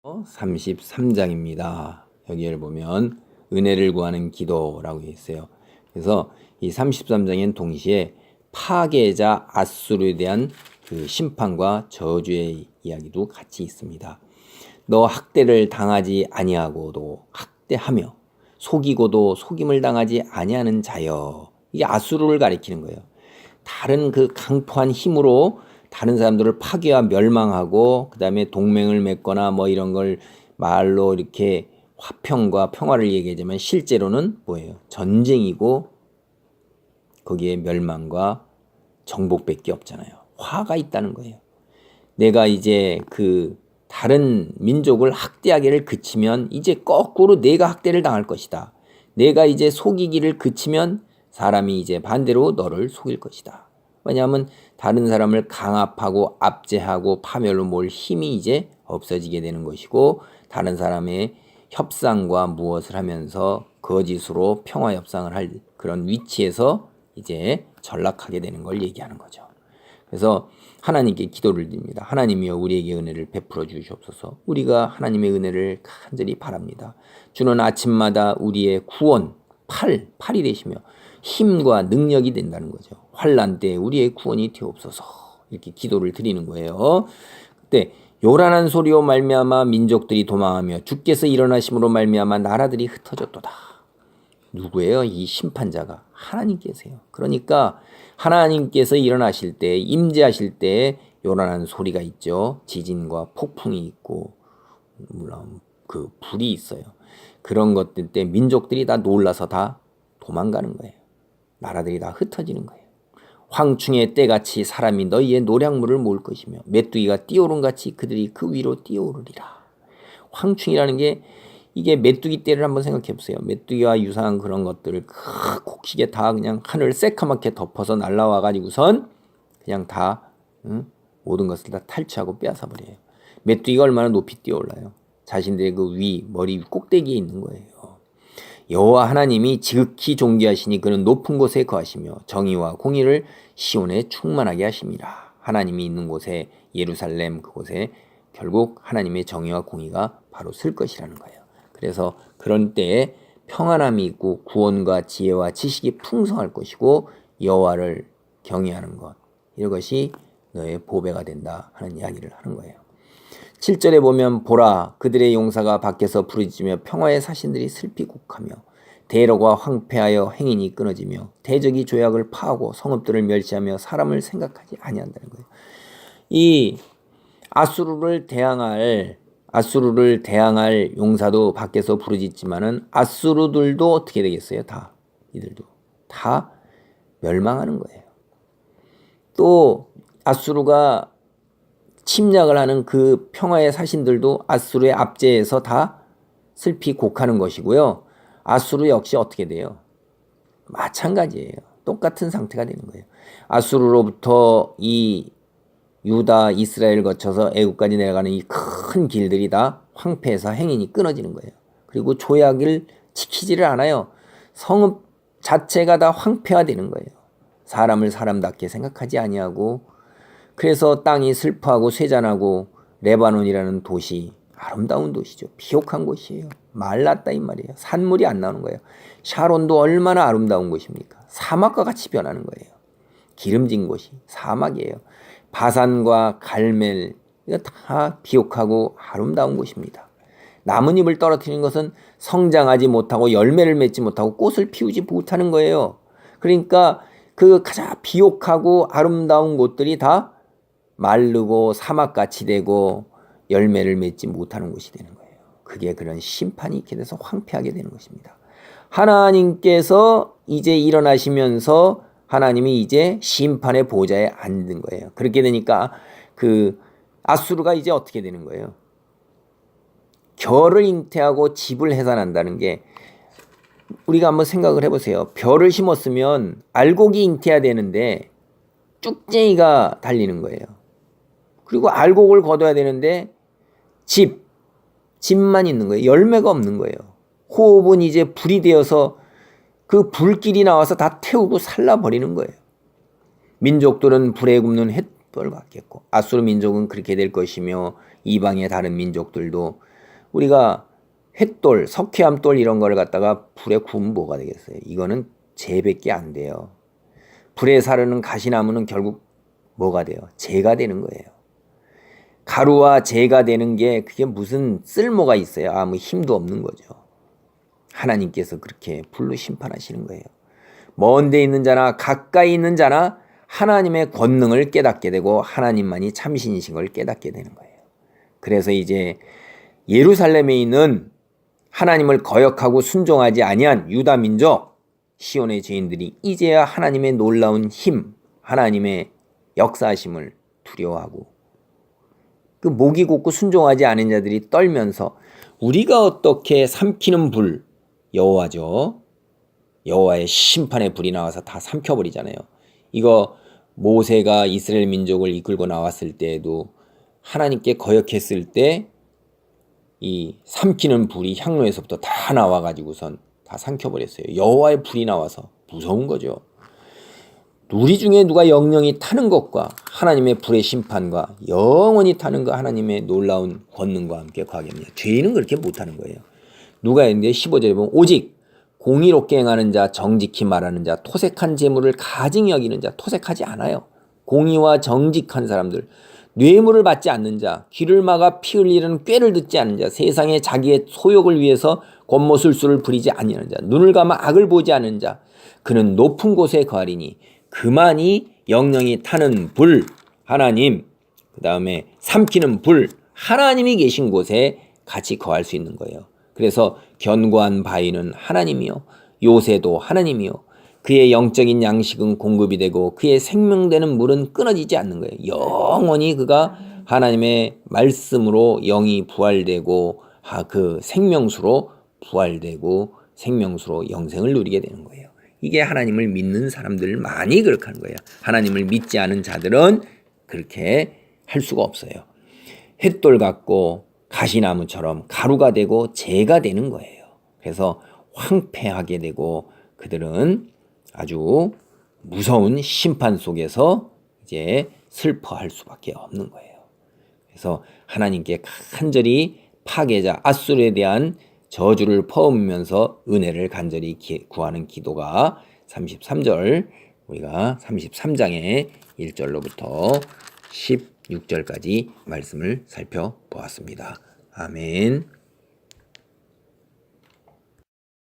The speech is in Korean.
33장입니다. 여기를 보면 은혜를 구하는 기도라고 있어요. 그래서 이 33장엔 동시에 파괴자 아수르에 대한 그 심판과 저주의 이야기도 같이 있습니다. 너 학대를 당하지 아니하고도 학대하며 속이고도 속임을 당하지 아니하는 자여. 이게 아수르를 가리키는 거예요. 다른 그 강포한 힘으로 다른 사람들을 파괴와 멸망하고 그 다음에 동맹을 맺거나 뭐 이런 걸 말로 이렇게 화평과 평화를 얘기하지만 실제로는 뭐예요? 전쟁이고 거기에 멸망과 정복밖에 없잖아요. 화가 있다는 거예요. 내가 이제 그 다른 민족을 학대하기를 그치면 이제 거꾸로 내가 학대를 당할 것이다. 내가 이제 속이기를 그치면 사람이 이제 반대로 너를 속일 것이다. 왜냐하면 다른 사람을 강압하고 압제하고 파멸로 몰 힘이 이제 없어지게 되는 것이고 다른 사람의 협상과 무엇을 하면서 거짓으로 평화 협상을 할 그런 위치에서 이제 전락하게 되는 걸 얘기하는 거죠. 그래서 하나님께 기도를 드립니다. 하나님이여 우리에게 은혜를 베풀어 주시옵소서. 우리가 하나님의 은혜를 간절히 바랍니다. 주는 아침마다 우리의 구원, 팔이 되시며 힘과 능력이 된다는 거죠. 환난 때 우리의 구원이 되옵소서. 이렇게 기도를 드리는 거예요. 그때 요란한 소리로 말미암아 민족들이 도망하며 주께서 일어나심으로 말미암아 나라들이 흩어졌도다. 누구예요? 이 심판자가 하나님께서요. 그러니까 하나님께서 일어나실 때, 임재하실 때 요란한 소리가 있죠. 지진과 폭풍이 있고 물론 그 불이 있어요. 그런 것들 때 민족들이 다 놀라서 다 도망가는 거예요. 나라들이 다 흩어지는 거예요. 황충의 때같이 사람이 너희의 노량물을 모을 것이며 메뚜기가 뛰어오른 같이 그들이 그 위로 뛰어오르리라. 황충이라는 게 이게 메뚜기 떼를 한번 생각해 보세요. 메뚜기와 유사한 그런 것들을 곡식에 다 그냥 하늘을 새카맣게 덮어서 날라와 가지고선 그냥 다 모든 것을 다 탈취하고 빼앗아 버려요. 메뚜기가 얼마나 높이 뛰어올라요. 자신들의 그 머리 꼭대기에 있는 거예요. 여호와 하나님이 지극히 존귀하시니 그는 높은 곳에 거하시며 정의와 공의를 시온에 충만하게 하심이라. 하나님이 있는 곳에 예루살렘 그곳에 결국 하나님의 정의와 공의가 바로 쓸 것이라는 거예요. 그래서 그런 때에 평안함이 있고 구원과 지혜와 지식이 풍성할 것이고 여호와를 경외하는 것 이것이 너의 보배가 된다 하는 이야기를 하는 거예요. 7절에 보면 보라 그들의 용사가 밖에서 부르짖으며 평화의 사신들이 슬피 곡하며 대로가 황폐하여 행인이 끊어지며 대적이 조약을 파하고 성읍들을 멸시하며 사람을 생각하지 아니한다는 거예요. 이 아수르를 대항할 용사도 밖에서 부르짖지만은 아수르들도 어떻게 되겠어요? 이들도 다 멸망하는 거예요. 또 아수르가 침략을 하는 그 평화의 사신들도 아수르의 압제에서 다 슬피 곡하는 것이고요. 아수르 역시 어떻게 돼요? 마찬가지예요. 똑같은 상태가 되는 거예요. 아수르로부터 이 유다, 이스라엘 거쳐서 애국까지 내려가는 이 큰 길들이 다 황폐해서 행인이 끊어지는 거예요. 그리고 조약을 지키지를 않아요. 성읍 자체가 다 황폐화되는 거예요. 사람을 사람답게 생각하지 아니하고 그래서 땅이 슬퍼하고 쇠잔하고 레바논이라는 도시 아름다운 도시죠. 비옥한 곳이에요. 말랐다 이 말이에요. 산물이 안 나오는 거예요. 샤론도 얼마나 아름다운 곳입니까? 사막과 같이 변하는 거예요. 기름진 곳이 사막이에요. 바산과 갈멜 이거 다 비옥하고 아름다운 곳입니다. 나뭇잎을 떨어뜨리는 것은 성장하지 못하고 열매를 맺지 못하고 꽃을 피우지 못하는 거예요. 그러니까 그 가장 비옥하고 아름다운 곳들이 다 마르고 사막같이 되고 열매를 맺지 못하는 곳이 되는 거예요. 그게 그런 심판이 있게 돼서 황폐하게 되는 것입니다. 하나님께서 이제 일어나시면서 하나님이 이제 심판의 보좌에 앉은 거예요. 그렇게 되니까 그 아수르가 이제 어떻게 되는 거예요? 결을 잉태하고 집을 해산한다는 게 우리가 한번 생각을 해보세요. 벼를 심었으면 알곡이 잉태해야 되는데 쭉쟁이가 달리는 거예요. 그리고 알곡을 거둬야 되는데 집만 있는 거예요. 열매가 없는 거예요. 호흡은 이제 불이 되어서 그 불길이 나와서 다 태우고 살라버리는 거예요. 민족들은 불에 굽는 햇벌 같겠고 아수르 민족은 그렇게 될 것이며 이방의 다른 민족들도 우리가 횃돌, 석회암돌 이런 거를 갖다가 불에 구우면 뭐가 되겠어요? 이거는 재밖에 안 돼요. 불에 사르는 가시나무는 결국 뭐가 돼요? 재가 되는 거예요. 가루와 재가 되는 게 그게 무슨 쓸모가 있어요? 아무 힘도 없는 거죠. 하나님께서 그렇게 불로 심판하시는 거예요. 먼 데 있는 자나 가까이 있는 자나 하나님의 권능을 깨닫게 되고 하나님만이 참신이신 걸 깨닫게 되는 거예요. 그래서 이제 예루살렘에 있는 하나님을 거역하고 순종하지 아니한 유다 민족 시온의 죄인들이 이제야 하나님의 놀라운 힘, 하나님의 역사하심을 두려워하고 그 목이 곧고 순종하지 않은 자들이 떨면서 우리가 어떻게 삼키는 불, 여호와죠. 여호와의 심판의 불이 나와서 다 삼켜버리잖아요. 이거 모세가 이스라엘 민족을 이끌고 나왔을 때에도 하나님께 거역했을 때 이 삼키는 불이 향로에서부터 다 나와가지고선 다 삼켜버렸어요. 여호와의 불이 나와서 무서운 거죠. 우리 중에 누가 영영이 타는 것과 하나님의 불의 심판과 영원히 타는 것 하나님의 놀라운 권능과 함께 과격합니다. 죄인은 그렇게 못하는 거예요. 누가 했는데 15절에 보면 오직 공의롭게 행하는 자, 정직히 말하는 자, 토색한 재물을 가증히 여기는 자, 토색하지 않아요. 공의와 정직한 사람들, 뇌물을 받지 않는 자, 귀를 막아 피 흘리는 꾀를 듣지 않는 자, 세상에 자기의 소욕을 위해서 권모술수를 부리지 아니하는 자, 눈을 감아 악을 보지 않는 자, 그는 높은 곳에 거하리니 그만이 영영이 타는 불, 하나님, 그 다음에 삼키는 불, 하나님이 계신 곳에 같이 거할 수 있는 거예요. 그래서 견고한 바위는 하나님이요, 요새도 하나님이요, 그의 영적인 양식은 공급이 되고 그의 생명되는 물은 끊어지지 않는 거예요. 영원히 그가 하나님의 말씀으로 영이 부활되고 그 생명수로 부활되고 생명수로 영생을 누리게 되는 거예요. 이게 하나님을 믿는 사람들만이 그렇게 하는 거예요. 하나님을 믿지 않은 자들은 그렇게 할 수가 없어요. 횃돌 같고 가시나무처럼 가루가 되고 재가 되는 거예요. 그래서 황폐하게 되고 그들은 아주 무서운 심판 속에서 이제 슬퍼할 수밖에 없는 거예요. 그래서 하나님께 간절히 파괴자 아수르에 대한 저주를 퍼오면서 은혜를 간절히 구하는 기도가 33절, 우리가 33장의 1절로부터 16절까지 말씀을 살펴보았습니다. 아멘.